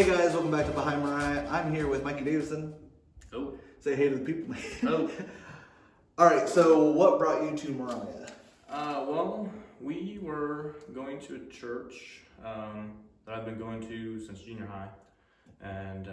Hey guys, welcome back to Behind Moriah. I'm here with Mikie Davidson. Oh. Say hey to the people. Oh. All right, so what brought you to Moriah? Well, we were going to a church that I've been going to since junior high. And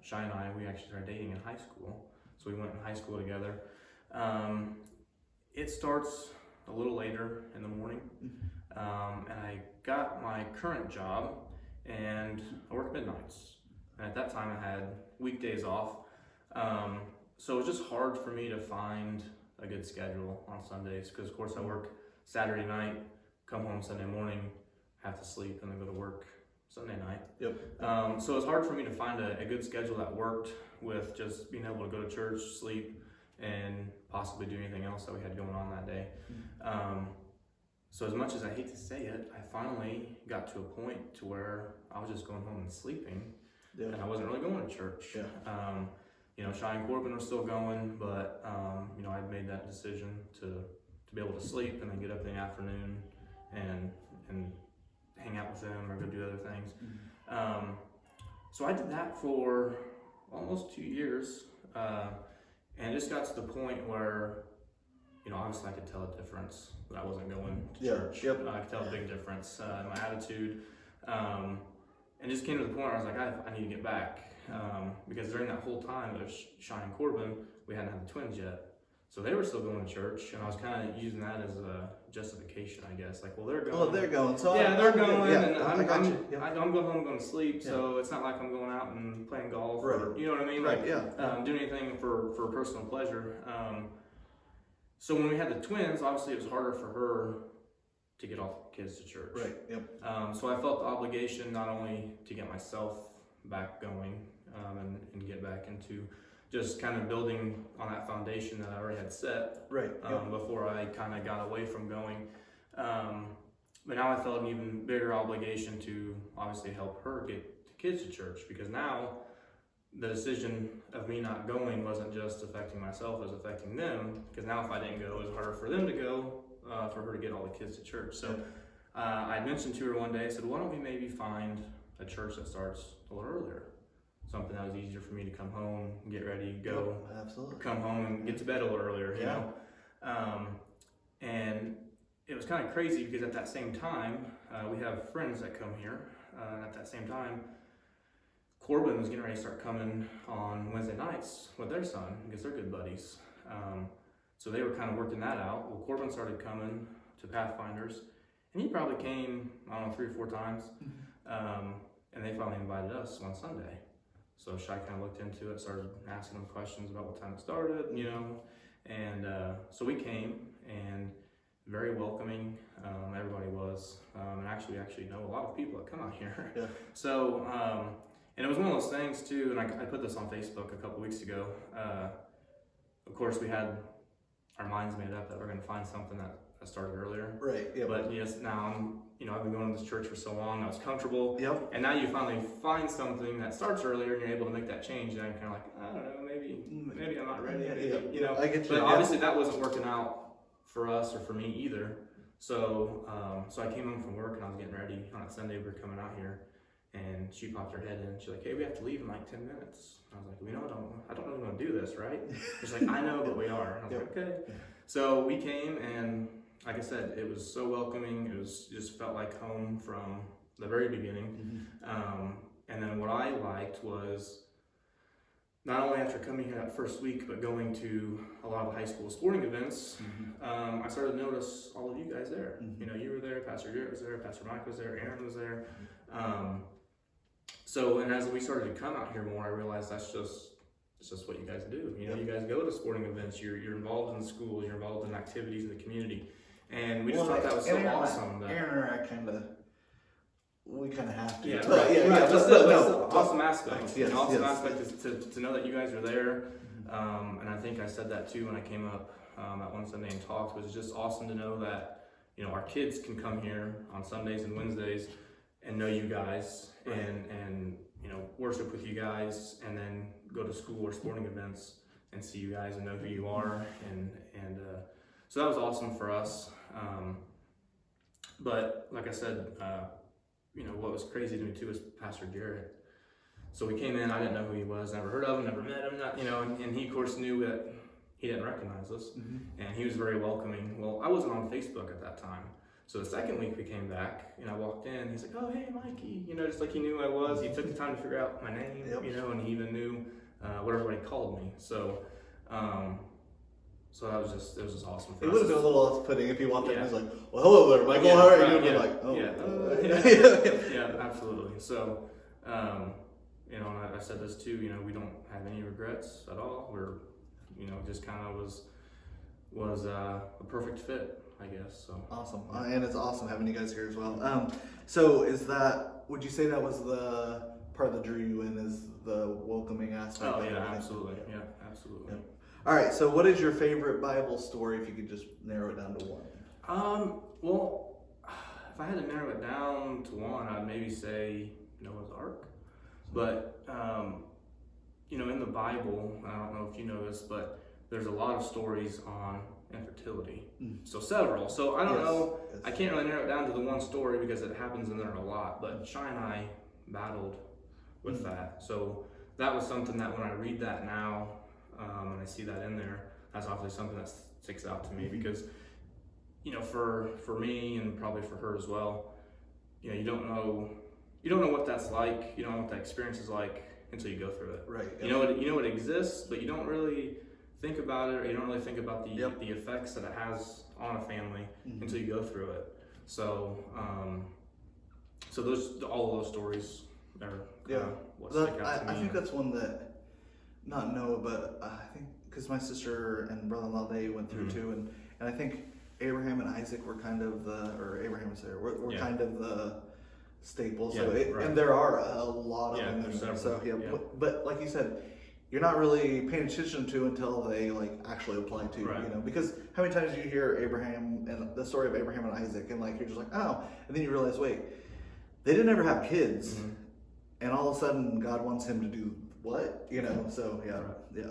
Shy and I, we actually started dating in high school. So we went in high school together. It starts a little later in the morning. And I got my current job and I work midnights. And at that time I had weekdays off. So it was just hard for me to find a good schedule on Sundays because of course I work Saturday night, come home Sunday morning, have to sleep, and then go to work Sunday night. Yep. So it's hard for me to find a good schedule that worked with just being able to go to church, sleep, and possibly do anything else that we had going on that day. So as much as I hate to say it, I finally got to a point to where I was just going home and sleeping, and I wasn't really going to church. You know, Shy and Corbin were still going, but you know, I'd made that decision to be able to sleep and then get up in the afternoon and hang out with them or go do other things. So I did that for almost 2 years, and it just got to the point where, you know, obviously I could tell a difference that I wasn't going to church. I could tell a big difference in my attitude, and it just came to the point where I was like, I need to get back. Because during that whole time of Shy and Corbin, we hadn't had the twins yet. So they were still going to church, and I was kind of using that as a justification, I guess. Like, well, they're going. Oh, they're going. So yeah, they're going, and I'm going home, going to sleep. So it's not like I'm going out and playing golf, or you know what I mean? Like, doing anything for personal pleasure. So when we had the twins, obviously it was harder for her to get all the kids to church. So I felt the obligation not only to get myself back going and get back into just kind of building on that foundation that I already had set before I kind of got away from going. But now I felt an even bigger obligation to obviously help her get the kids to church, because now the decision of me not going wasn't just affecting myself, it was affecting them, because now if I didn't go, it was harder for them to go, for her to get all the kids to church. So I mentioned to her one day, I said, why don't we maybe find a church that starts a little earlier? Something that was easier for me to come home, get ready, go, come home and get to bed a little earlier, you know? And it was kind of crazy because at that same time, we have friends that come here, and at that same time, Corbin was getting ready to start coming on Wednesday nights with their son because they're good buddies. So they were kind of working that out. Well, Corbin started coming to Pathfinders, and he probably came, I don't know, 3 or 4 times. And they finally invited us one Sunday. So Shy kind of looked into it, started asking them questions about what time it started, you know. And so we came, and very welcoming, everybody was. And actually know a lot of people that come out here. So, and it was one of those things too, and I put this on Facebook a couple weeks ago. Of course, we had our minds made up that we're going to find something that started earlier. But yes, now I've been going to this church for so long, I was comfortable. And now you finally find something that starts earlier, and you're able to make that change. And I'm kind of like, I don't know, maybe I'm not ready. You know, I get you. But obviously that wasn't working out for us or for me either. So, so I came home from work and I was getting ready on a Sunday. We were coming out here, and she popped her head in. She's like, hey, we have to leave in like 10 minutes. I was like, I don't really want to do this, right? She's like, I know, but we are. I was like, okay. So we came, and like I said, it was so welcoming. It just felt like home from the very beginning. And then what I liked was not only after coming here that first week, but going to a lot of the high school sporting events, I started to notice all of you guys there. You know, you were there, Pastor Garrett was there, Pastor Mike was there, Aaron was there. So, and as we started to come out here more, I realized it's just what you guys do. You know, you guys go to sporting events, you're involved in the schools, you're involved in activities in the community. And we just thought that was so awesome. Aaron and I we kind of have to. That's the awesome aspect. An awesome aspect is to know that you guys are there. And I think I said that too when I came up at one Sunday and talked. It was just awesome to know that, you know, our kids can come here on Sundays and Wednesdays and know you guys and you know, worship with you guys, and then go to school or sporting events and see you guys and know who you are. And so that was awesome for us. But like I said, you know, what was crazy to me too was Pastor Garrett. So we came in, I didn't know who he was, never heard of him, never met him, and he of course knew that he didn't recognize us, and he was very welcoming. Well, I wasn't on Facebook at that time. So the second week we came back, I walked in, he's like, oh, hey, Mikey, just like he knew who I was. He took the time to figure out my name, and he even knew what everybody called me. So so it was just awesome for us. It would have been a little off-putting if he walked in and was like, well, hello there, Michael, how are you doing? Like, oh. Yeah, absolutely. So, and I said this too, we don't have any regrets at all. We're, just kind of was a perfect fit, I guess. So awesome. And it's awesome having you guys here as well. So would you say that was the part that drew you in, is the welcoming aspect? Oh, yeah, absolutely. Yeah, absolutely. Yeah. All right, so what is your favorite Bible story, if you could just narrow it down to one? Well, if I had to narrow it down to one, I'd maybe say Noah's Ark. But, in the Bible, I don't know if you know this, but there's a lot of stories on infertility. So several. So I don't know, I can't really narrow it down to the one story because it happens in there a lot, but Shy and I battled with that. So that was something that when I read that now, and I see that in there, that's obviously something that sticks out to me because, for me and probably for her as well, you don't know what that's like. You don't know what that experience is like until you go through it. Right. You know it exists, but you don't really think about it, or you don't really think about the effects that it has on a family until you go through it. So, all of those stories are what stick out to me. I think that's one that, not Noah, but I think because my sister and brother-in-law, they went through too, and I think Abraham and Isaac were kind of Abraham and Sarah were kind of the staple. So and there are a lot of them in there. So but like you said, you're not really paying attention to until they actually apply to you, because how many times do you hear Abraham and the story of Abraham and Isaac, and you're just like, oh, and then you realize, wait, they didn't ever have kids, and all of a sudden God wants him to do what? So yeah.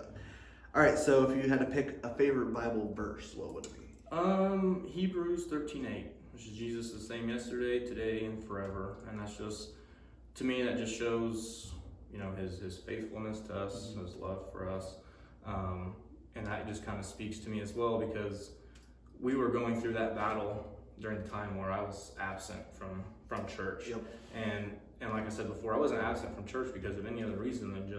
All right, so if you had to pick a favorite Bible verse, what would it be? Hebrews 13:8, which is Jesus is the same yesterday, today, and forever. And that's just, to me, that just shows, his faithfulness to us, his love for us. And that just kind of speaks to me as well, because we were going through that battle during the time where I was absent from church. And like I said before, I wasn't absent from church because of any other reason than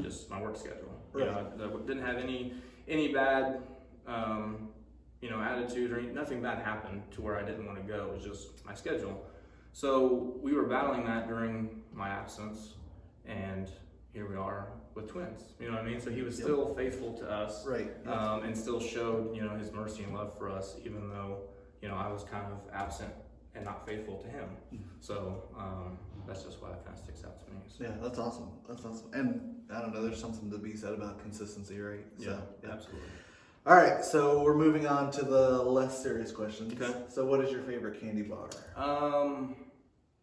just my work schedule. Right. I didn't have any bad attitude, or nothing bad happened to where I didn't want to go. It was just my schedule. So we were battling that during my absence, and here we are with twins. You know what I mean? So he was still faithful to us, right? And still showed his mercy and love for us, even though I was kind of absent and not faithful to him. So that's just why that kind of sticks out to me. So. Yeah, that's awesome. And I don't know, there's something to be said about consistency, right? So, yeah, absolutely. All right, so we're moving on to the less serious questions. Okay. So what is your favorite candy bar?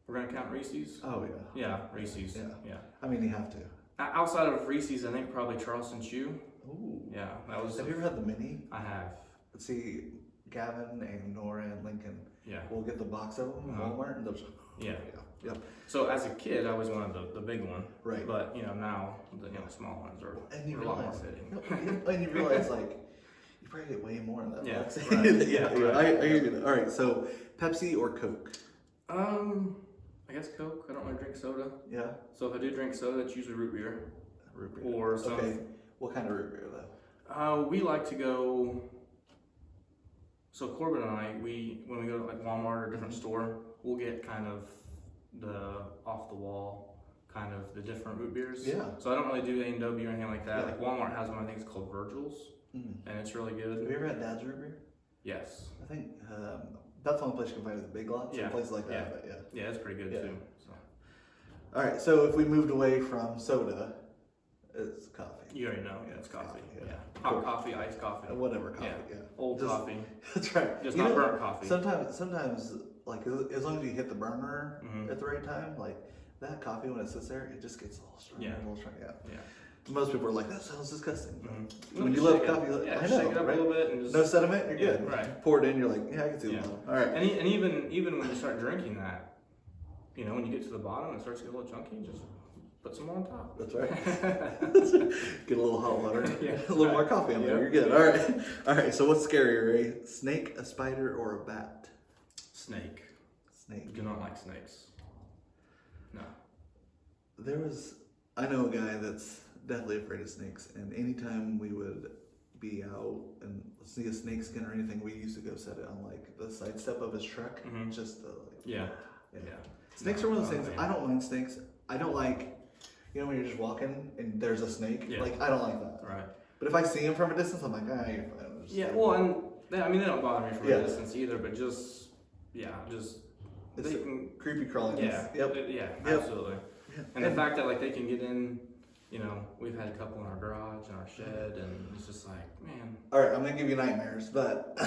We're gonna count Reese's. Oh yeah. Yeah, Reese's. Yeah. I mean, you have to. Outside of Reese's, I think probably Charleston Chew. Ooh. Yeah, that was. Have you ever had the mini? I have. Let's see, Gavin and Nora and Lincoln. Yeah. We'll get the box of them in Walmart, and those. Yeah. Yep. So as a kid, I always wanted the big one. Right. But now the small ones are a lot more fitting. And you realize you probably get way more in that box. Right. I hear you. All right. So Pepsi or Coke? I guess Coke. I don't really drink soda. Yeah. So if I do drink soda, it's usually root beer. Root beer. Or some. Okay. What kind of root beer though? We like to go. So Corbin and I, when we go to Walmart or a different store, we'll get kind of the off the wall, kind of the different root beers. Yeah. So I don't really do A&W or anything like that. Yeah. Like Walmart has one, I think it's called Virgil's, and it's really good. Have you ever had Dad's root beer? Yes. I think that's the only place you can find it at the Big Lots. Yeah. Places like that. Yeah. But Yeah, it's pretty good too. So. All right. So if we moved away from soda, it's coffee. You already know. Yeah, it's coffee. Yeah. Hot coffee, iced coffee. Whatever coffee. Yeah. Old coffee. That's right. Just not burnt coffee. Sometimes, as long as you hit the burner at the right time, that coffee when it sits there, it just gets a little strong. Yeah. A little strong. Yeah. Most people are like, that sounds disgusting. When you love coffee, I know, shake it up a little bit and just, no sediment, you're good. Right. Pour it in, you're like, I can see that. All right. And even when you start drinking that, when you get to the bottom, it starts to get a little chunky. Just put some more on top. That's right. Get a little hot water. Yeah, A little more coffee in there. You're good. All right. So what's scarier, a snake, a spider, or a bat? Snake. Snake. Do not like snakes. No. I know a guy that's deathly afraid of snakes, and anytime we would be out and see a snake skin or anything, we used to go set it on like the side step of his truck, just to like. Yeah. Snakes are one of those things. I don't mind snakes. I don't like, when you're just walking and there's a snake. Yeah. Like I don't like that. Right. But if I see him from a distance, I'm like, you're fine. Yeah. Well, and they don't bother me from a distance either. But just it's they can creepy crawling. Yeah. Yep. Absolutely. Yeah. And the fact that like they can get in, we've had a couple in our garage and our shed, and it's just like, man. All right, I'm gonna give you nightmares, but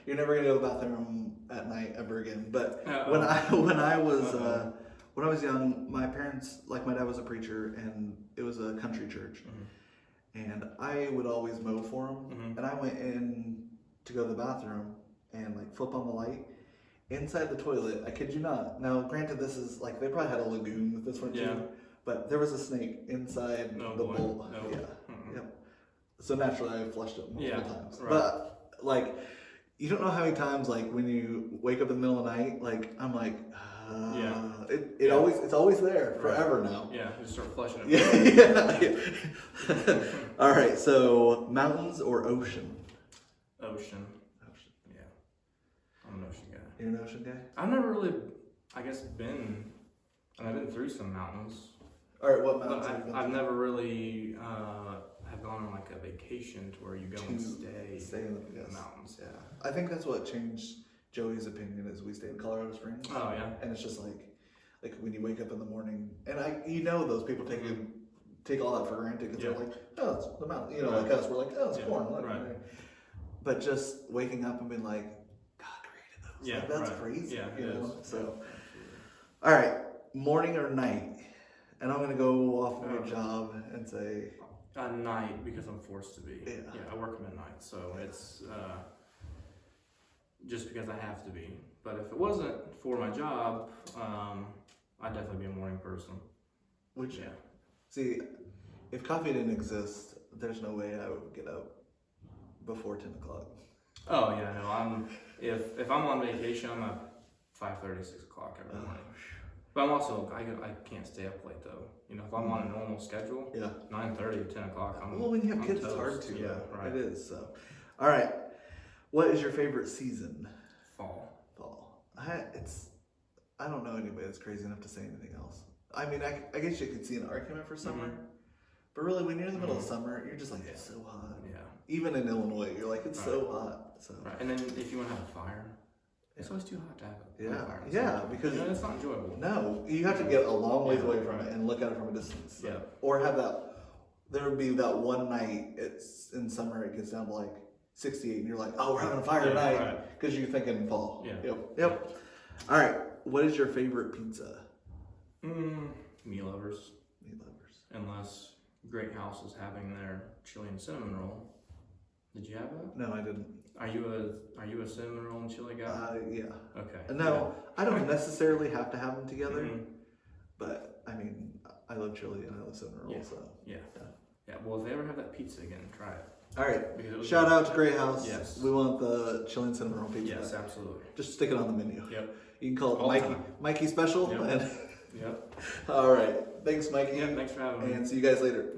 you're never gonna go to the bathroom at night ever again. But when I was young, my parents, like my dad was a preacher, and it was a country church, and I would always mow for him. And I went in to go to the bathroom and like flip on the light. Inside the toilet, I kid you not. Now, granted, this is like they probably had a lagoon with this one too, but there was a snake inside the bowl. No. Yeah, yep. So naturally, I flushed it multiple times. Right. But like, you don't know how many times like when you wake up in the middle of the night, like I'm like, it's always there forever now. Yeah, just start flushing it. Yeah. All right, so mountains or ocean? Ocean. Yeah, I'm an ocean guy. You're an ocean guy? I've never really, I've been through some mountains. All right, what mountains have you been I've through? never really have gone on like a vacation to where you go and stay in the mountains. Yeah, I think that's what changed Joey's opinion is we stayed in Colorado Springs. Oh yeah. And it's just like when you wake up in the morning, and those people take all that for granted because they're like, oh, it's the mountain. Like us, we're like, oh, it's corn. Right. But just waking up and being like, God created those. Yeah, like, that's crazy. Yeah, So, all right, morning or night? And I'm gonna go off of my job and say night because I'm forced to be. Yeah. I work midnight, so it's just because I have to be. But if it wasn't for my job, I'd definitely be a morning person. See, if coffee didn't exist, there's no way I would get up before 10 o'clock. Oh yeah, no. If I'm on vacation, I'm at 5:30, 6 o'clock every morning. But I'm also I can't stay up late though. If I'm on a normal schedule, 9:30 to 10 o'clock. Well, when you have kids, it's hard to. Yeah, right. It is. So, all right. What is your favorite season? Fall. I don't know anybody that's crazy enough to say anything else. I mean, I guess you could see an argument for summer, but really, when you're in the middle of summer, you're just like, it's so hot. Yeah. Even in Illinois, you're like, it's so hot. So. Right. And then if you want to have a fire, it's always too hot to have a fire. Yeah, because it's not enjoyable. No, you have to get a long ways away from it and look at it from a distance. So. Yeah. Or have that. There would be that one night. It's in summer. It gets down to like 68, and you're like, oh, we're having a fire tonight because you're thinking fall. Yeah. Yep. All right. What is your favorite pizza? Meat lovers. Unless Great House is having their chili and cinnamon roll. Did you have that? No, I didn't. Are you a cinnamon roll and chili guy? Yeah. Okay. No, I don't necessarily have to have them together, but I mean, I love chili and I love cinnamon roll. So yeah. Well, if they ever have that pizza again, try it. All right. Shout out to Great House. Yes. We want the chili and cinnamon roll pizza. Yes, absolutely. Just stick it on the menu. Yep. You can call it Mikey Special. Yep. And Yep. All right. Thanks, Mikey. Yeah, thanks for having me. And see you guys later.